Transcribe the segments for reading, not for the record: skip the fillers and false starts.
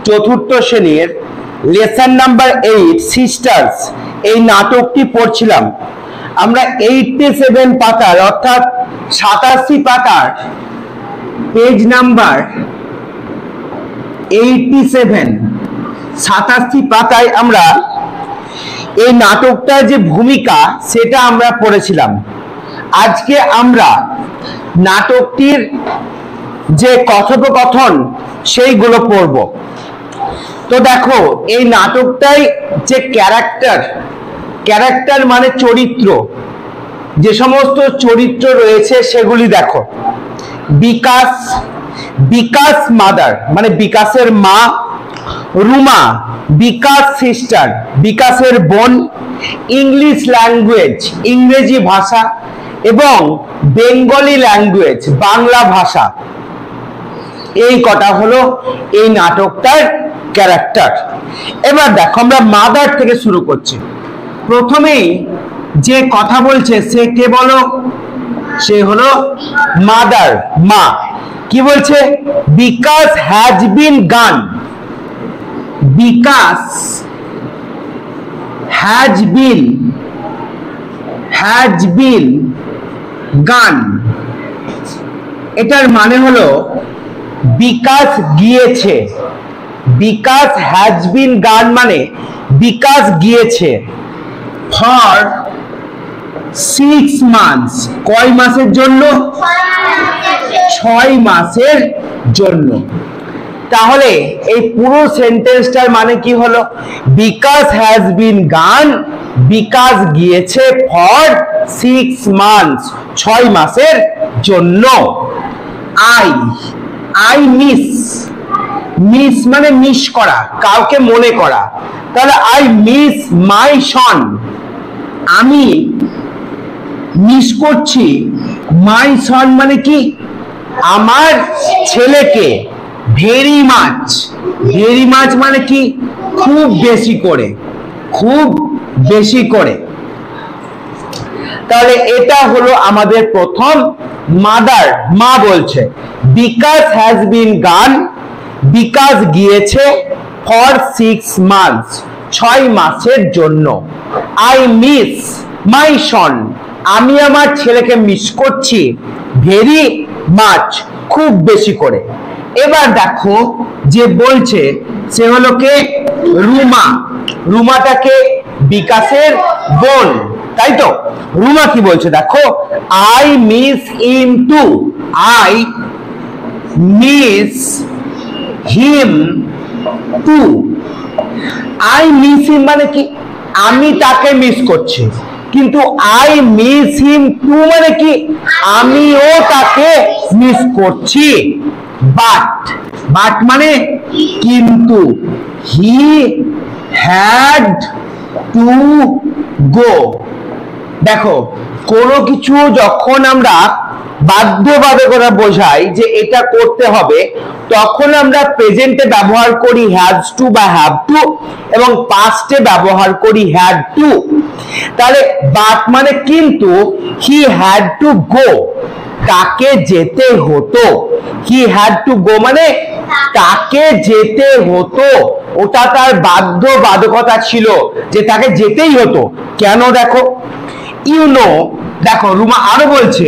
চতুর্থ শ্রেণীর lesson number 8 sisters এই নাটকটি পড়ছিলাম। আমরা 87 পাতার অর্থাৎ 87 পাতার পেজ নাম্বার 87 পাতায় আমরা এই নাটকটার যে ভূমিকা সেটা আমরা পড়েছিলাম। আজকে আমরা নাটকটির যে কথোপকথন সেইগুলো পড়ব। তো দেখো, এই নাটকটাই যে ক্যারেক্টার মানে চরিত্র, যে সমস্ত চরিত্র রয়েছে সেগুলি দেখো। বিকাশ মাদার মানে বিকাশের মা, রুমা বিকাশ সিস্টার বিকাশের বোন, ইংলিশ ল্যাঙ্গুয়েজ ইংরেজি ভাষা এবং বেঙ্গলি ল্যাঙ্গুয়েজ বাংলা ভাষা। এই কটা হলো এই নাটকটার ক্যারেক্টার। এবার দেখো, আমরা মাদার থেকে শুরু করছি। প্রথমেই যে কথা বলছে সে কে বলো? সে হলো মাদার, মা। কি বলছে? বিকাশ হ্যাজ বিন গান। বিকাশ হ্যাজ বিন গান। এটার মানে হলো বিকাশ গিয়েছে। বিকাশ হ্যাজ বিন গান মানে বিকাশ গিয়েছে ফর 6 মান্থস। কয় মাসের জন্য? 6 মাসের জন্য। তাহলে এই পুরো সেন্টেন্সটার মানে কি হলো? বিকাশ হ্যাজ বিন গান, বিকাশ গিয়েছে ফর 6 মান্থস 6 মাসের জন্য। আই মিস মানে মিস করা, কাউকে মনে করা। তাহলে আই মিস মাই সন, আমি মিস করছি মাই সন মানে কি? আমার ছেলেকে। ভেরি মাচ মানে কি? খুব বেশি করে। তাহলে এটা হলো আমাদের প্রথম মাদার, মা বলছে বিকাশ হ্যাজ বিন গান, বিকাশ গিয়েছে ফর 6 মান্থস 6 মাসের জন্য। আই মিস মাই সন, আমি আমার ছেলেকে মিস করছি ভেরি মাচ, খুব বেশি করে। এবার দেখো, যে বলছে সে হলো কে? রুমা। রুমাটাকে বিকাশের বোন, তাই তো? রুমা কি বলছে দেখো, I miss him to. I miss him to. I miss হিম মানে কি? আমি তাকে মিস করছি। কিন্তু আই মিস হিম টু মানে কি? আমিও তাকে মিস করছি। বাট মানে কিন্তু। He had to go. দেখো, কোনো কিছু যখন আমরা বাধ্যবাধকতা বোঝাই যে এটা করতে হবে, তখন আমরা প্রেজেন্টে ব্যবহার করি হ্যাজ টু বা হ্যাভ টু, এবং পাস্টে ব্যবহার করি হ্যাড টু। তাহলে বাট মানে কিন্তু। হি হ্যাড টু গো, তাকে যেতে হতো। হি হ্যাড টু গো মানে তাকে যেতে হতো, ওটা তার বাধ্যবাধকতা ছিল যে তাকে যেতেই হতো। কেন? দেখো, ইউ নো। দেখো, রুমা আরো বলছে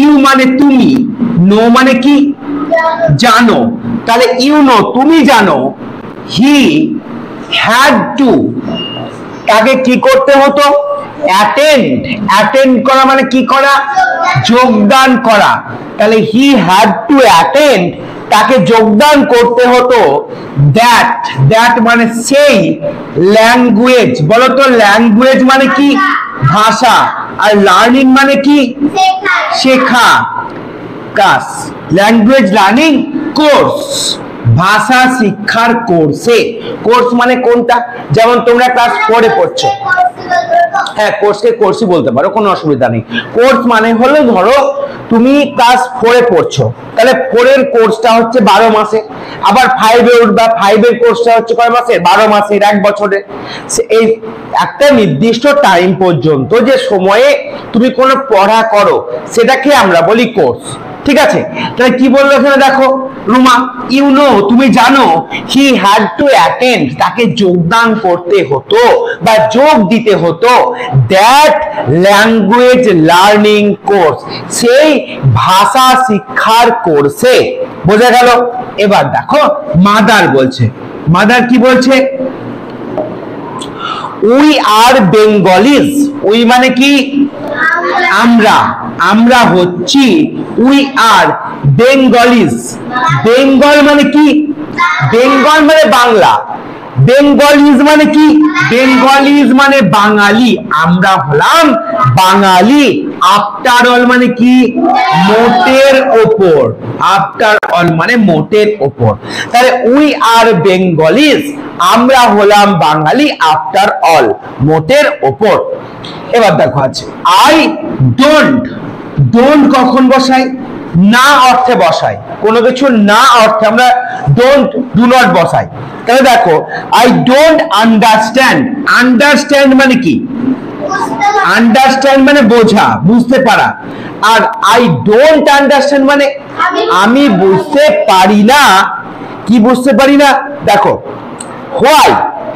ইউ মানে তুমি, নো মানে কি? জানো। তাহলে ইউ নো তুমি জানো। হি হ্যাড টু, তাকে কি করতে হতো? অ্যাটেন্ড করা মানে কি করা? যোগদান করা। তাহলে হি হ্যাড টু অ্যাটেন্ড, তাকে যোগদান করতে হতো দ্যাট মানে সেই ল্যাঙ্গুয়েজ। বলো তো, ল্যাঙ্গুয়েজ মানে কি? ভাষা। আর লার্নিং মানে কি? শেখা। ল্যাঙ্গুয়েজ লার্নিং কোর্স, ভাষা শিক্ষার কোর্সে। কোর্স মানে কোনটা? যেমন তোমরা ক্লাস 4 পড়ছো, হ্যাঁ, কোর্সকে কোর্সই বলতে পারো, কোনো অসুবিধা নেই। কোর্স মানে হলো, ধরো তুমি ক্লাস 4 পড়ছো, তাহলে 4 এর কোর্সটা হচ্ছে 12 মাসে। আবার 5 এ উঠবা, 5 এর কোর্সটা হচ্ছে কয় মাসে? 12 মাসের, 1 বছরে। এই একটা নির্দিষ্ট টাইম পর্যন্ত যে সময়ে তুমি কোনো পড়া করো সেটাকে আমরা বলি কোর্স। ঠিক আছে, তাহলে কি বললো এখানে দেখো রুমা, ইউ নো তুমি জানো, হি হ্যাড টু অ্যাটেন্ড তাকে যোগদান করতে হতো বা যোগ দিতে হতো, দ্যাট ল্যাঙ্গুয়েজ লার্নিং কোর্স সেই ভাষা শিক্ষার কোর্সে। বোঝা গেল? এবার দেখো মাদার বলছে, মাদার কি বলছে, উই আর বেঙ্গলিজ, উই মানে কি আমরা, আমরা হচ্ছি, উই আর বেঙ্গলিজ, বেঙ্গল মানে কি, বেঙ্গল মানে বাংলা, বেঙ্গলিজ মানে কি, বেঙ্গলিজ মানে বাঙালি, আমরা হলাম বাঙালি। আফটার অল মানে কি, মোটের ওপর, আফটার অল মানে মোটের ওপর, তাহলে উই আর বেঙ্গলিজ আমরা হলাম বাঙালি, আফটার অল মোটের ওপর। এবার দেখো আছে আই ডোন্ট, ডোন্ট কখন বসাই, না অর্থে বসাই, কোনো কিছু না অর্থে আমরা ডোন্ট ডু নট বসাই। তাহলে দেখো আই ডোন্ট আন্ডারস্ট্যান্ড, আন্ডারস্ট্যান্ড মানে কি, আন্ডারস্ট্যান্ড মানে বোঝা, বুঝতে পারা, আর আই ডোন্ট আন্ডারস্ট্যান্ড মানে আমি বুঝতে পারি না। কি বুঝতে পারি না? দেখো হোয়াই,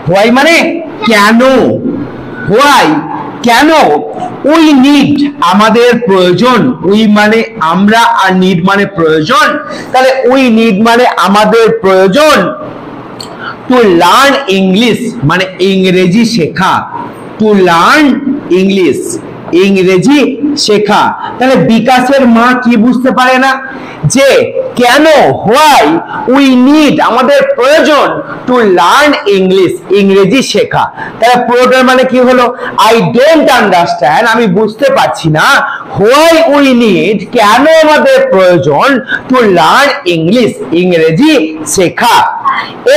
হোয়াই মানে কেন, হোয়াই কেন, উই নিড আমাদের প্রয়োজন, উই মানে আমরা আর নিড মানে প্রয়োজন, তাহলে উই নিড মানে আমাদের প্রয়োজন, টু লার্ন ইংলিশ মানে ইংরেজি শেখা, টু লার্ন ইংলিশ ইংরেজি শেখা। তাহলে বিকাশের মা কি বুঝতে পারে না, যে কেন, হোয়াই উই নিড আমাদের প্রয়োজন, টু লার্ন ইংলিশ ইংরেজি শেখা। তাহলে পুরোটার মানে কি হলো, আই ডোন্ট আন্ডারস্ট্যান্ড আমি বুঝতে পারছি না, হোয়াই উই নিড কেন আমাদের প্রয়োজন, টু লার্ন ইংলিশ ইংরেজি শেখা।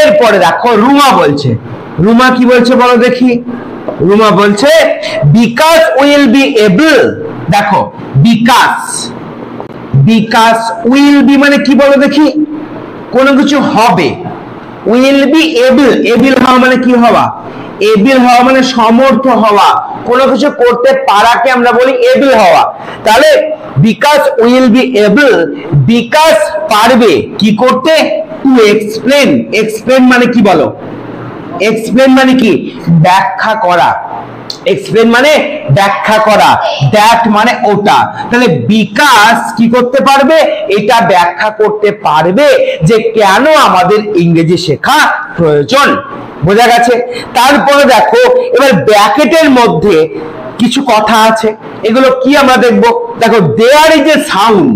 এরপরে দেখো রুমা বলছে, রুমা কি বলছে বলো দেখি, রুমা বলছে বিকাশ উইল বি এবল, দেখো বিকাশ, বিকাশ উইল বি মানে কি বলো দেখি, কোনো কিছু হবে, উইল বি এবল, এবল হওয়া মানে কি হওয়া, এবল হওয়া মানে সমর্থ হওয়া, কোনো কিছু করতে পারাকে আমরা বলি এবল হওয়া। তাহলে বিকাশ উইল বি এবল, বিকাশ পারবে কি করতে, টু এক্সপ্লেন, এক্সপ্লেন মানে কি বলো, এক্সপ্লেন মানে কি ব্যাখ্যা করা, এক্সপ্লেন মানে ব্যাখ্যা করা, দ্যাট মানে ওটা, তাহলে বিকাশ কি করতে পারবে, এটা ব্যাখ্যা করতে পারবে যে কেন আমাদের ইংরেজি শেখা প্রয়োজন। বোঝা গেছে? তারপরে দেখো এবার ব্র্যাকেটের মধ্যে কিছু কথা আছে, এগুলো কি আমরা দেখবো, দেখো দেয়ার ইজ এ সাউন্ড,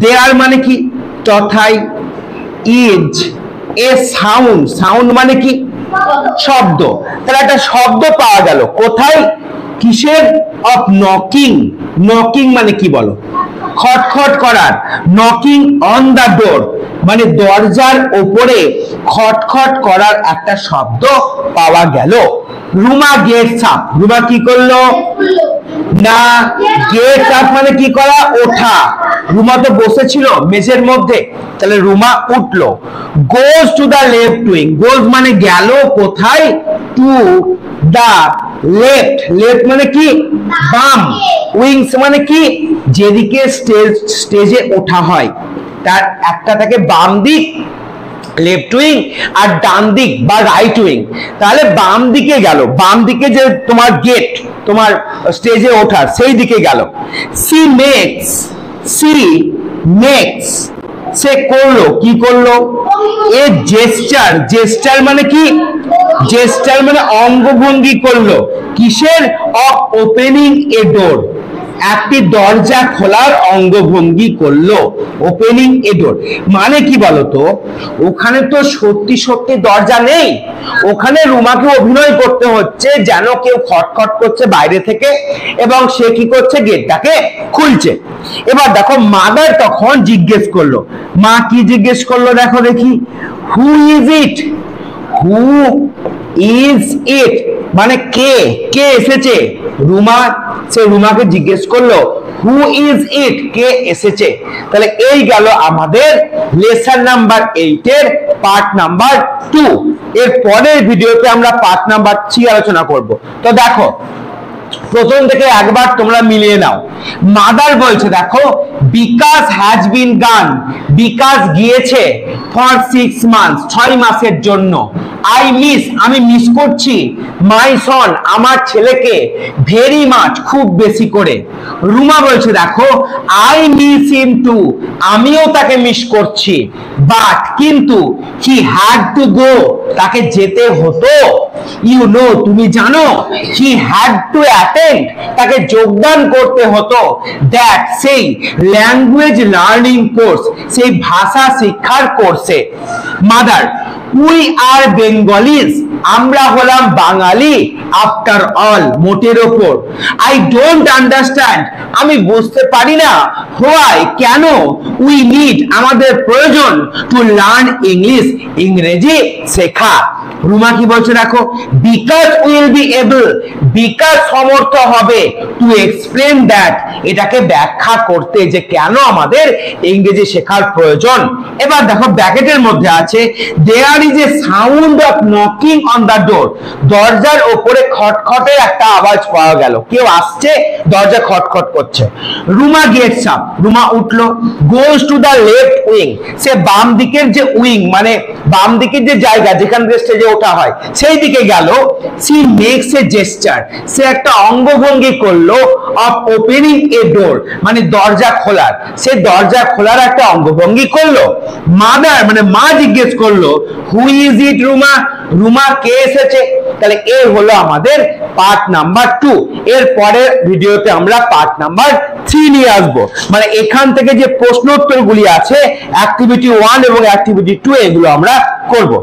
দেয়ার মানে কি তথাই, ইজ এ সাউন্ড, সাউন্ড মানে কি শব্দ, তাহলে একটা শব্দ পাওয়া গেল কোথায়, কিসের, অফ নকিং, নকিং মানে কি বলো, খটখট করার, নকিং অন দা ডোর মানে দরজার উপরে খটখট করার একটা শব্দ পাওয়া গেল। রুমা গেটস আপ, রুমা কি করলো না, গেটস আপ মানে কি করা, ওঠা, রুমা তো বসেছিল মেঝের মধ্যে, তাহলে রুমা উঠলো। Goes to the left wing, goes মানে গেল কোথায়, টু দা লেফট, লেফট মানে কি বাম, উইংস মানে কি যেদিকে স্টেজে ওঠা হয় তার একটা থাকে বাম দিক লেফট উইং আর ডান দিক বা রাইট উইং, তাহলে বাম দিকে গেল, বাম দিকে যে তোমার গেট তোমার স্টেজে ওঠার সেই দিকে গেল। সি মেক্স, সি মেক্স সে করলো, কি করলো, এ জেস্টার, জেস্টার মানে কি, জেস্টার মানে অঙ্গভঙ্গি করলো, কিসের, অফ ওপেনিং এ ডোর, একটি দরজা খোলার অঙ্গভঙ্গি করলো, ওপেনিং এ ডোর মানে কি বলতো, ওখানে তো সত্যি সত্যি দরজা নেই, ওখানে রুমাকে অভিনয় করতে হচ্ছে যেন কেউ খটখট করছে বাইরে থেকে এবং সে কি করছে গেটটাকে খুলছে। এবার দেখো মাদার তখন জিজ্ঞেস করলো, মা কি জিজ্ঞেস করলো দেখো দেখি, হু ইজ ইট, হু ইজ ইট মানে কে, কে এসেছে, রুমা, সে রুমাকে জিজ্ঞেস করলো হু ইজ ইট, কে এসেছে। তাহলে এই গেল আমাদের লেসন নাম্বার 8 এর পার্ট নাম্বার 2। এর পরের ভিডিওতে আমরা পার্ট নাম্বার 3 আলোচনা করব। তো দেখো প্রথম থেকে একবার তোমরা মিলিয়ে নাও। মাদার বলছে দেখো বিকাশ হ্যাজ বিন গান, বিকাশ গিয়েছে ফর 6 months 6 মাসের জন্য। আই মিস আমি মিস করছি মাই সন আমার ছেলেকে ভেরি মাচ খুব বেশি করে। রুমা বলছে দেখো আই মিস হিম টু আমিও তাকে মিস করছি, বাট কিন্তু হি হ্যাড টু গো তাকে যেতে হতো। ইউ নো তুমি জানো, হি হ্যাড টু অ্যাটেন্ড তাকে যোগদান করতে হতো, দ্যাট সেই ল্যাঙ্গুয়েজ লার্নিং কোর্স সেই ভাষা শিক্ষার কোর্সে। মাদার উই আর বেঙ্গলিজ আমরা হলাম বাঙালি, আফটার অল মোটের ওপর। আই ডোন্ট আন্ডারস্ট্যান্ড আমি বুঝতে পারি না, হোয়াই কেন, উই নিড আমাদের প্রয়োজন, টু লার্ন ইংলিশ ইংরেজি শেখা। রুমা কি বলছে দেখো because will be able because সমর্থ হবে, টু এক্সপ্লেন দ্যাট এটাকে ব্যাখ্যা করতে যে কেন আমাদের ইংরেজি শেখার প্রয়োজন। এবার দেখো ব্র্যাকেটের মধ্যে আছে there is a sound of knocking on the door, দরজার উপরে খটখটের একটা আওয়াজ পাওয়া গেল, কেউ আসছে দরজা খটখট করছে। রুমা গেটস আপ রুমা উঠলো, goes to the left wing সে বাম দিকের যে উইং মানে বাম দিকের যে জায়গা যেখান থেকে স্টেজে ওঠা হয় সেই দিকে গেল। সি মেক্স এ জেস্টার সে একটা অঙ্গভঙ্গি করলো, অফ ওপেনিং এ ডোর মানে দরজা খোলার, সে দরজা খোলার একটা অঙ্গভঙ্গি করলো। মাদার মানে মা জিজ্ঞেস করলো who is it Ruma, Ruma কে এসেছে। তাহলে এ হলো আমাদের পার্ট নাম্বার 2। এর পরের ভিডিওতে আমরা পার্ট নাম্বার 3 নিয়ে আসবো, মানে এখান থেকে যে প্রশ্নোত্তরগুলি আছে অ্যাক্টিভিটি 1 এবং অ্যাক্টিভিটি 2 এগুলো আমরা করব।